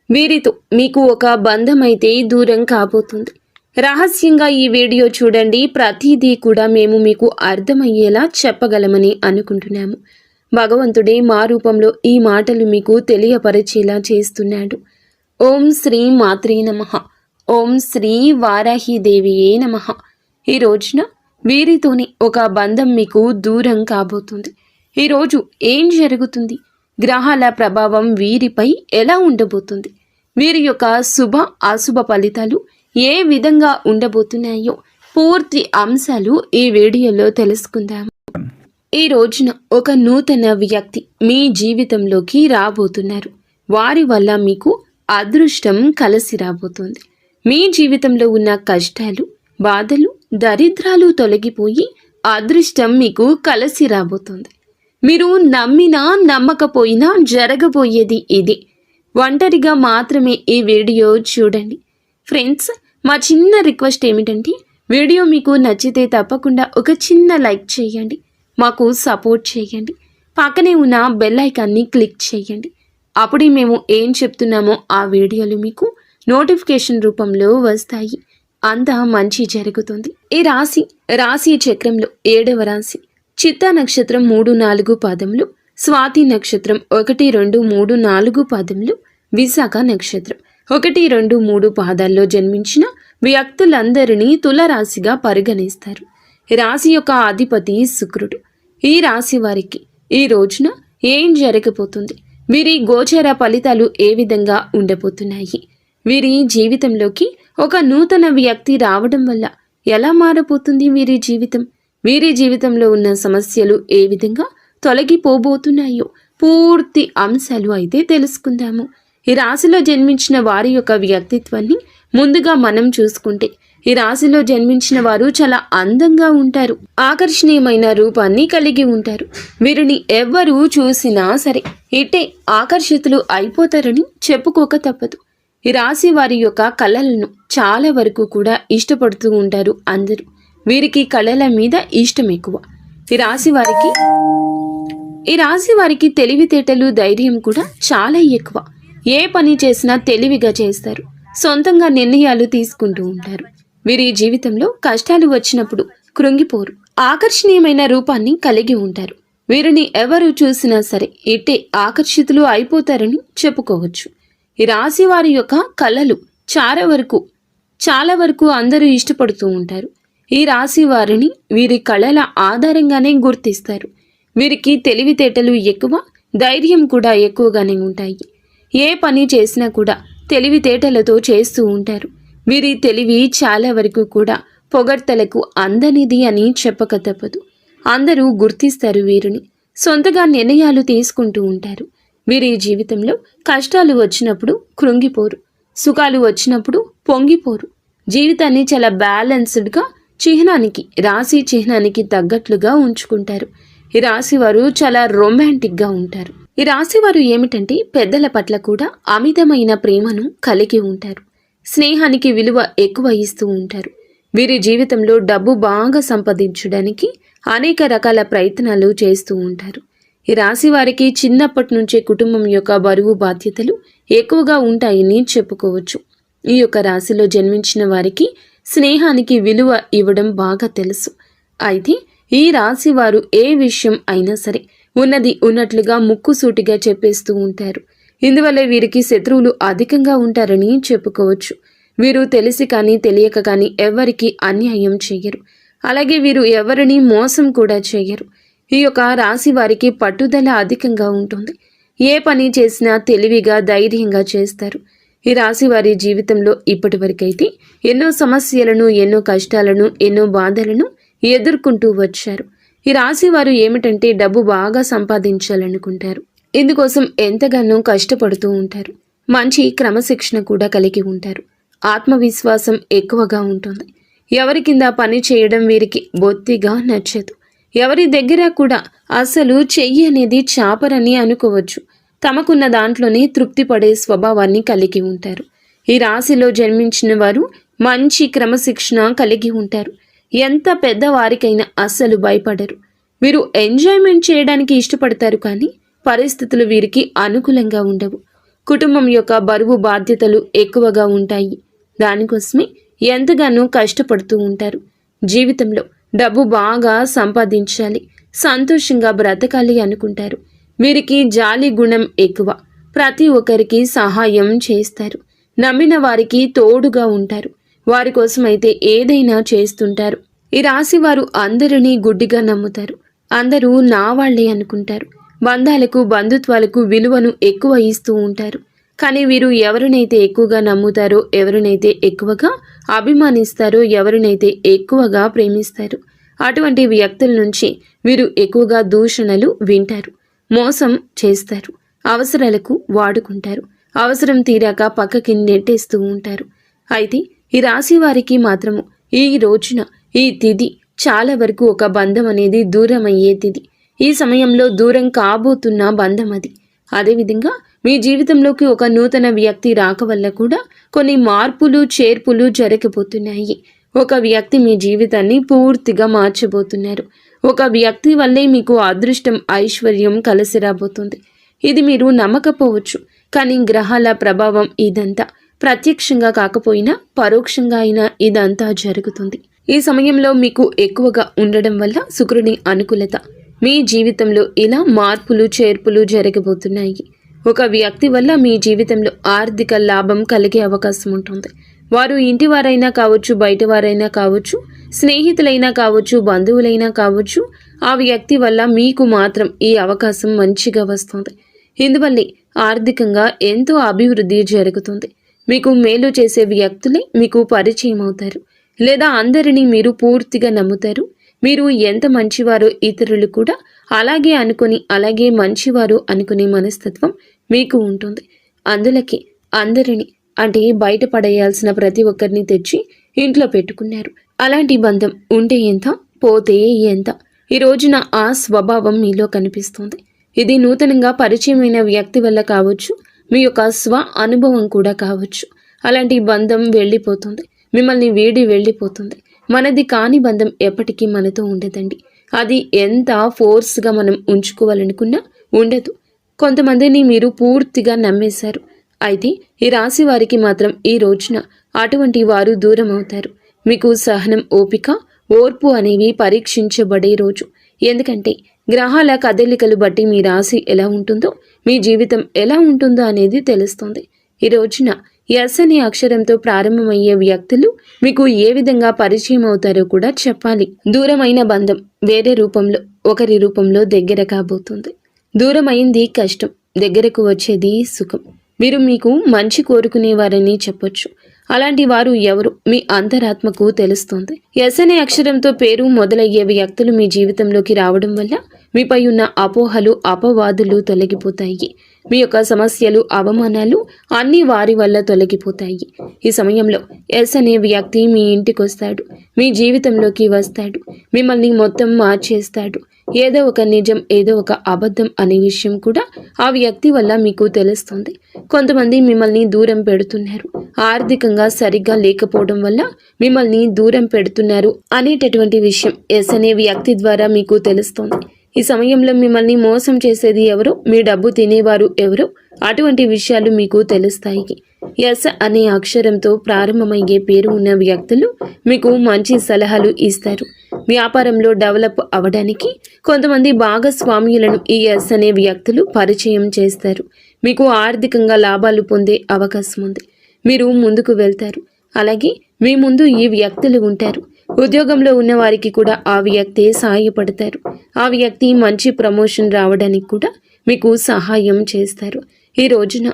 వీరితో మీకు ఒక బంధం అయితే దూరం కాబోతుంది. రహస్యంగా ఈ వీడియో చూడండి. ప్రతిదీ కూడా మేము మీకు అర్థమయ్యేలా చెప్పగలమని అనుకుంటున్నాము. భగవంతుడే మా రూపంలో ఈ మాటలు మీకు తెలియపరిచేలా చేస్తున్నాడు. ఓం శ్రీ మాత్రే నమః. ఓం శ్రీ వారాహిదేవియే నమః. ఈ రోజున వీరితోని ఒక బంధం మీకు దూరం కాబోతుంది. ఈరోజు ఏం జరుగుతుంది? గ్రహాల ప్రభావం వీరిపై ఎలా ఉండబోతుంది? వీరి యొక్క శుభ అశుభ ఫలితాలు ఏ విధంగా ఉండబోతున్నాయో పూర్తి అంశాలు ఈ వీడియోలో తెలుసుకుందాం. ఈ రోజున ఒక నూతన వ్యక్తి మీ జీవితంలోకి రాబోతున్నారు. వారి వల్ల మీకు అదృష్టం కలిసి రాబోతుంది. మీ జీవితంలో ఉన్న కష్టాలు, బాధలు, దరిద్రాలు తొలగిపోయి అదృష్టం మీకు కలిసి రాబోతుంది. మీరు నమ్మినా నమ్మకపోయినా జరగబోయేది ఇది. ఒంటరిగా మాత్రమే ఈ వీడియో చూడండి. ఫ్రెండ్స్, మా చిన్న రిక్వెస్ట్ ఏమిటంటే వీడియో మీకు నచ్చితే తప్పకుండా ఒక చిన్న లైక్ చేయండి. మాకు సపోర్ట్ చేయండి. పక్కనే ఉన్న బెల్ ఐకాన్ని క్లిక్ చేయండి. అప్పుడే మేము ఏం చెప్తున్నామో ఆ వీడియోలు మీకు నోటిఫికేషన్ రూపంలో వస్తాయి. అంతా మంచి జరుగుతుంది. ఈ రాశి చక్రంలో 7వ రాశి. చిత్తా నక్షత్రం 3-4 పాదములు, స్వాతి నక్షత్రం 1-2-3-4 పాదములు, విశాఖ నక్షత్రం 1-2-3 పాదాల్లో జన్మించిన వ్యక్తులందరినీ తులరాశిగా పరిగణిస్తారు. రాశి యొక్క అధిపతి శుక్రుడు. ఈ రాశి వారికి ఈ రోజున ఏం జరగబోతుంది? వీరి గోచర ఫలితాలు ఏ విధంగా ఉండబోతున్నాయి? వీరి జీవితంలోకి ఒక నూతన వ్యక్తి రావడం వల్ల ఎలా మారబోతుంది వీరి జీవితం? వీరి జీవితంలో ఉన్న సమస్యలు ఏ విధంగా తొలగిపోబోతున్నాయో పూర్తి అంశాలు అయితే తెలుసుకుందాము. ఈ రాశిలో జన్మించిన వారి యొక్క వ్యక్తిత్వాన్ని ముందుగా మనం చూసుకుంటే, ఈ రాశిలో జన్మించిన వారు చాలా అందంగా ఉంటారు. ఆకర్షణీయమైన రూపాన్ని కలిగి ఉంటారు. వీరిని ఎవ్వరూ చూసినా సరే ఇట్టే ఆకర్షితులు అయిపోతారని చెప్పుకోక తప్పదు. ఈ రాశి వారి యొక్క కళలను చాలా వరకు కూడా ఇష్టపడుతూ ఉంటారు అందరూ. వీరికి కళల మీద ఇష్టం ఎక్కువ. ఈ రాశి వారికి తెలివితేటలు, ధైర్యం కూడా చాలా ఎక్కువ. ఏ పని చేసినా తెలివిగా చేస్తారు. సొంతంగా నిర్ణయాలు తీసుకుంటూ ఉంటారు. వీరి జీవితంలో కష్టాలు వచ్చినప్పుడు కృంగిపోరు. ఆకర్షణీయమైన రూపాన్ని కలిగి ఉంటారు. వీరిని ఎవరు చూసినా సరే ఇట్టే ఆకర్షితులు అయిపోతారని చెప్పుకోవచ్చు. ఈ రాశి వారి యొక్క కళలు చాలా వరకు అందరూ ఇష్టపడుతూ ఉంటారు. ఈ రాశి వారిని వీరి కళల ఆధారంగానే గుర్తిస్తారు. వీరికి తెలివితేటలు ఎక్కువ, ధైర్యం కూడా ఎక్కువగానే ఉంటాయి. ఏ పని చేసినా కూడా తెలివితేటలతో చేస్తూ ఉంటారు. వీరి తెలివి చాలా వరకు కూడా పొగడ్తలకు అందనిది అని చెప్పక తప్పదు. అందరూ గుర్తిస్తారు వీరిని. సొంతగా నిర్ణయాలు తీసుకుంటూ ఉంటారు. వీరి జీవితంలో కష్టాలు వచ్చినప్పుడు కృంగిపోరు. సుఖాలు వచ్చినప్పుడు పొంగిపోరు. జీవితాన్ని చాలా బ్యాలెన్స్డ్గా రాశి చిహ్నానికి తగ్గట్లుగా ఉంచుకుంటారు. ఈ రాశి వారు చాలా రొమాంటిక్గా ఉంటారు. ఈ రాశి వారు ఏమిటంటే పెద్దల పట్ల కూడా అమితమైన ప్రేమను కలిగి ఉంటారు. స్నేహానికి విలువ ఎక్కువ ఇస్తూ ఉంటారు. వీరి జీవితంలో డబ్బు బాగా సంపాదించడానికి అనేక రకాల ప్రయత్నాలు చేస్తూ ఉంటారు. ఈ రాశి వారికి చిన్నప్పటి నుంచే కుటుంబం యొక్క బరువు బాధ్యతలు ఎక్కువగా ఉంటాయని చెప్పుకోవచ్చు. ఈ యొక్క రాశిలో జన్మించిన వారికి స్నేహానికి విలువ ఇవ్వడం బాగా తెలుసు. అయితే ఈ రాశి వారు ఏ విషయం అయినా సరే ఉన్నది ఉన్నట్లుగా ముక్కుసూటిగా చెప్పేస్తూ ఉంటారు. ఇందువల్ల వీరికి శత్రువులు అధికంగా ఉంటారని చెప్పుకోవచ్చు. వీరు తెలిసి కానీ తెలియక కానీ ఎవరికి అన్యాయం చెయ్యరు. అలాగే వీరు ఎవరిని మోసం కూడా చెయ్యరు. ఈ యొక్క రాశి వారికి పట్టుదల అధికంగా ఉంటుంది. ఏ పని చేసినా తెలివిగా, ధైర్యంగా చేస్తారు. ఈ రాశి వారి జీవితంలో ఇప్పటి వరకైతే ఎన్నో సమస్యలను, ఎన్నో కష్టాలను, ఎన్నో బాధలను ఎదుర్కొంటూ వచ్చారు. ఈ రాశి వారు ఏమిటంటే డబ్బు బాగా సంపాదించాలనుకుంటారు. ఇందుకోసం ఎంతగానో కష్టపడుతూ ఉంటారు. మంచి క్రమశిక్షణ కూడా కలిగి ఉంటారు. ఆత్మవిశ్వాసం ఎక్కువగా ఉంటుంది. ఎవరి కింద పని చేయడం వీరికి బొత్తిగా నచ్చదు. ఎవరి దగ్గర కూడా అసలు చెయ్యి అనేది చాపరని అనుకోవచ్చు. తమకున్న దాంట్లోనే తృప్తి పడే స్వభావాన్ని కలిగి ఉంటారు. ఈ రాశిలో జన్మించిన వారు మంచి క్రమశిక్షణ కలిగి ఉంటారు. ఎంత పెద్దవారికైనా అస్సలు భయపడరు. వీరు ఎంజాయ్మెంట్ చేయడానికి ఇష్టపడతారు, కానీ పరిస్థితులు వీరికి అనుకూలంగా ఉండవు. కుటుంబం యొక్క బరువు బాధ్యతలు ఎక్కువగా ఉంటాయి. దానికోసమే ఎంతగానో కష్టపడుతూ ఉంటారు. జీవితంలో డబ్బు బాగా సంపాదించాలి, సంతోషంగా బ్రతకాలి అనుకుంటారు. వీరికి జాలి గుణం ఎక్కువ. ప్రతి ఒక్కరికి సహాయం చేస్తారు. నమ్మిన వారికి తోడుగా ఉంటారు. వారి కోసమైతే ఏదైనా చేస్తుంటారు. ఈ రాశి వారు అందరినీ గుడ్డిగా నమ్ముతారు. అందరూ నా వాళ్లే అనుకుంటారు. బంధాలకు బంధుత్వాలకు విలువను ఎక్కువ ఇస్తూ ఉంటారు. కానీ వీరు ఎవరినైతే ఎక్కువగా నమ్ముతారో, ఎవరినైతే ఎక్కువగా అభిమానిస్తారో, ఎవరినైతే ఎక్కువగా ప్రేమిస్తారో అటువంటి వ్యక్తుల నుంచి వీరు ఎక్కువగా దూషణలు వింటారు. మోసం చేస్తారు. అవసరాలకు వాడుకుంటారు. అవసరం తీరాక పక్కకి నెట్టేస్తూ ఉంటారు. అయితే ఈ రాశి వారికి మాత్రము ఈ రోజున ఈ తిథి చాలా వరకు ఒక బంధం అనేది దూరం అయ్యే తిథి. ఈ సమయంలో దూరం కాబోతున్న బంధం అది. అదేవిధంగా మీ జీవితంలోకి ఒక నూతన వ్యక్తి రాక వల్ల కూడా కొన్ని మార్పులు చేర్పులు జరగబోతున్నాయి. ఒక వ్యక్తి మీ జీవితాన్ని పూర్తిగా మార్చబోతున్నారు. ఒక వ్యక్తి వల్లే మీకు అదృష్టం, ఐశ్వర్యం కలిసి రాబోతుంది. ఇది మీరు నమ్మకపోవచ్చు, కానీ గ్రహాల ప్రభావం ఇదంతా ప్రత్యక్షంగా కాకపోయినా పరోక్షంగా అయినా ఇదంతా జరుగుతుంది. ఈ సమయంలో మీకు ఎక్కువగా ఉండడం వల్ల శుక్రుని అనుకూలత మీ జీవితంలో ఇలా మార్పులు చేర్పులు జరగబోతున్నాయి. ఒక వ్యక్తి వల్ల మీ జీవితంలో ఆర్థిక లాభం కలిగే అవకాశం ఉంటుంది. వారు ఇంటి వారైనా కావచ్చు, బయట వారైనా కావచ్చు, స్నేహితులైనా కావచ్చు, బంధువులైనా కావచ్చు, ఆ వ్యక్తి వల్ల మీకు మాత్రం ఈ అవకాశం మంచిగా వస్తుంది. ఇందువల్లే ఆర్థికంగా ఎంతో అభివృద్ధి జరుగుతుంది. మీకు మేలు చేసే వ్యక్తులే మీకు పరిచయం అవుతారు, లేదా అందరినీ మీరు పూర్తిగా నమ్ముతారు. మీరు ఎంత మంచివారో ఇతరులు కూడా అలాగే అనుకుని, అలాగే మంచివారు అనుకునే మనస్తత్వం మీకు ఉంటుంది. అందులకి అందరినీ అంటే బయట పడేయాల్సిన ప్రతి ఒక్కరిని తెచ్చి ఇంట్లో పెట్టుకున్నారు. అలాంటి బంధం ఉంటే ఎంత, పోతే ఎంత. ఈ రోజున ఆ స్వభావం మీలో కనిపిస్తుంది. ఇది నూతనంగా పరిచయమైన వ్యక్తి వల్ల కావచ్చు, మీ యొక్క స్వ అనుభవం కూడా కావచ్చు. అలాంటి బంధం వెళ్ళిపోతుంది, మిమ్మల్ని వీడి వెళ్ళిపోతుంది. మనది కాని బంధం ఎప్పటికీ మనతో ఉండదండి. అది ఎంత ఫోర్స్గా మనం ఉంచుకోవాలనుకున్నా ఉండదు. కొంతమందిని మీరు పూర్తిగా నమ్మేశారు. అయితే ఈ రాశి వారికి మాత్రం ఈ రోజున అటువంటి వారు దూరం అవుతారు. మీకు సహనం, ఓపిక, ఓర్పు అనేవి పరీక్షించబడే రోజు. ఎందుకంటే గ్రహాల కదలికలు బట్టి మీ రాశి ఎలా ఉంటుందో, మీ జీవితం ఎలా ఉంటుందో అనేది తెలుస్తుంది. ఈ రోజున ఎస్ అనే అక్షరంతో ప్రారంభమయ్యే వ్యక్తులు మీకు ఏ విధంగా పరిచయం అవుతారో కూడా చెప్పాలి. దూరమైన బంధం వేరే రూపంలో, ఒకరి రూపంలో దగ్గర కాబోతుంది. దూరమైంది కష్టం, దగ్గరకు వచ్చేది సుఖం. మీరు మీకు మంచి కోరుకునేవారని చెప్పొచ్చు. అలాంటి వారు ఎవరు మీ అంతరాత్మకు తెలుస్తుంది. ఎస్ అనే అక్షరంతో పేరు మొదలయ్యే వ్యక్తులు మీ జీవితంలోకి రావడం వల్ల మీపై ఉన్న అపోహలు, అపవాదులు తొలగిపోతాయి. మీ యొక్క సమస్యలు, అవమానాలు అన్నీ వారి వల్ల తొలగిపోతాయి. ఈ సమయంలో ఎస్ అనే వ్యక్తి మీ ఇంటికి వస్తాడు, మీ జీవితంలోకి వస్తాడు, మిమ్మల్ని మొత్తం మార్చేస్తాడు. ఏదో ఒక నిజం, ఏదో ఒక అబద్ధం అనే విషయం కూడా ఆ వ్యక్తి వల్ల మీకు తెలుస్తుంది. కొంతమంది మిమ్మల్ని దూరం పెడుతున్నారు, ఆర్థికంగా సరిగ్గా లేకపోవడం వల్ల మిమ్మల్ని దూరం పెడుతున్నారు అనేటటువంటి విషయం ఎస్ అనే వ్యక్తి ద్వారా మీకు తెలుస్తుంది. ఈ సమయంలో మిమ్మల్ని మోసం చేసేది ఎవరో, మీ డబ్బు తినేవారు ఎవరో, అటువంటి విషయాలు మీకు తెలుస్తాయి. ఎస్ అనే అక్షరంతో ప్రారంభమయ్యే పేరు ఉన్న వ్యక్తులు మీకు మంచి సలహాలు ఇస్తారు. వ్యాపారంలో డెవలప్ అవ్వడానికి కొంతమంది భాగస్వామ్యులను ఈ ఎస్ అనే వ్యక్తులు పరిచయం చేస్తారు. మీకు ఆర్థికంగా లాభాలు పొందే అవకాశం ఉంది. మీరు ముందుకు వెళ్తారు. అలాగే మీ ముందు ఈ వ్యక్తులు ఉంటారు. ఉద్యోగంలో ఉన్న వారికి కూడా ఆ వ్యక్తే సహాయపడతారు. ఆ వ్యక్తి మంచి ప్రమోషన్ రావడానికి కూడా మీకు సహాయం చేస్తారు. ఈ రోజున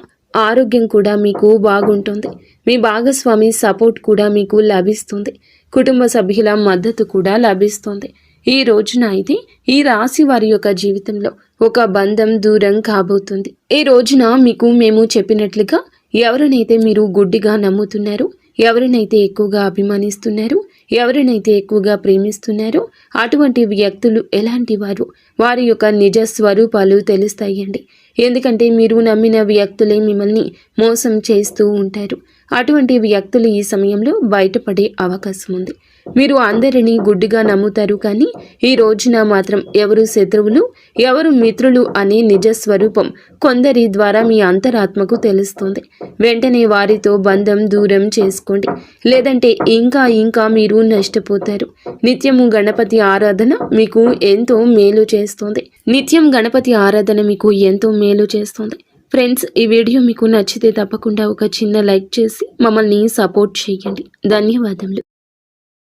ఆరోగ్యం కూడా మీకు బాగుంటుంది. మీ భాగస్వామి సపోర్ట్ కూడా మీకు లభిస్తుంది. కుటుంబ సభ్యుల మద్దతు కూడా లభిస్తుంది. ఈ రోజున అయితే ఈ రాశి వారి యొక్క జీవితంలో ఒక బంధం దూరం కాబోతుంది. ఈ రోజున మీకు మేము చెప్పినట్లుగా ఎవరినైతే మీరు గుడ్డిగా నమ్ముతున్నారో, ఎవరినైతే ఎక్కువగా అభిమానిస్తున్నారో, ఎవరినైతే ఎక్కువగా ప్రేమిస్తున్నారో అటువంటి వ్యక్తులు ఎలాంటి వారు, వారి యొక్క నిజ స్వరూపాలు తెలుస్తాయండి. ఎందుకంటే మీరు నమ్మిన వ్యక్తులే మిమ్మల్ని మోసం చేస్తూ ఉంటారు. అటువంటి వ్యక్తులు ఈ సమయంలో బయటపడే అవకాశం ఉంది. మీరు అందరినీ గుడ్డిగా నమ్ముతారు, కానీ ఈ రోజున మాత్రం ఎవరు శత్రువులు ఎవరు మిత్రులు అనే నిజ స్వరూపం కొందరి ద్వారా మీ అంతరాత్మకు తెలుస్తుంది. వెంటనే వారితో బంధం దూరం చేసుకోండి, లేదంటే ఇంకా మీరు నష్టపోతారు. నిత్యము గణపతి ఆరాధన మీకు ఎంతో మేలు చేస్తుంది. ఫ్రెండ్స్, ఈ వీడియో మీకు నచ్చితే తప్పకుండా ఒక చిన్న లైక్ చేసి మమ్మల్ని సపోర్ట్ చేయండి. ధన్యవాదములు.